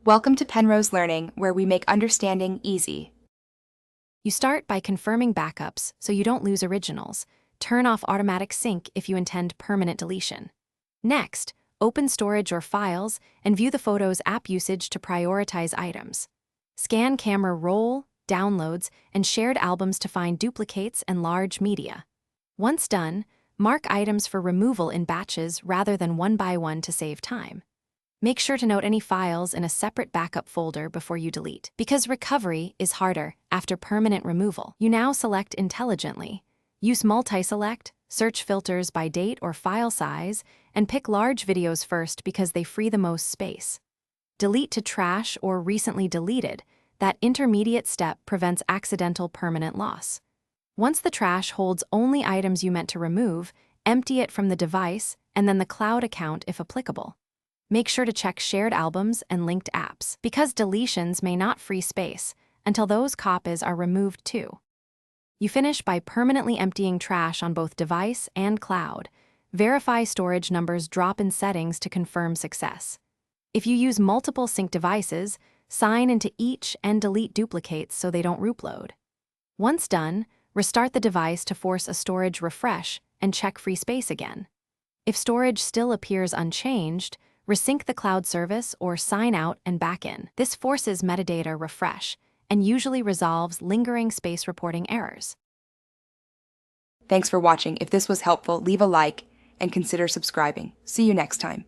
Welcome to Penrose Learning, where we make understanding easy. You start by confirming backups so you don't lose originals. Turn off automatic sync if you intend permanent deletion. Next, open storage or files and view the photo's app usage to prioritize items. Scan camera roll, downloads, and shared albums to find duplicates and large media. Once done, mark items for removal in batches rather than one by one to save time. Make sure to note any files in a separate backup folder before you delete, because recovery is harder after permanent removal. You now select intelligently. Use multi-select, search filters by date or file size, and pick large videos first because they free the most space. Delete to trash or recently deleted. That intermediate step prevents accidental permanent loss. Once the trash holds only items you meant to remove, empty it from the device and then the cloud account if applicable. Make sure to check shared albums and linked apps, because deletions may not free space until those copies are removed too. You finish by permanently emptying trash on both device and cloud. Verify storage numbers drop in settings to confirm success. If you use multiple sync devices, sign into each and delete duplicates so they don't root-load. Once done, restart the device to force a storage refresh and check free space again. If storage still appears unchanged, resync the cloud service or sign out and back in. This forces metadata refresh and usually resolves lingering space reporting errors. Thanks for watching. If this was helpful, leave a like and consider subscribing. See you next time.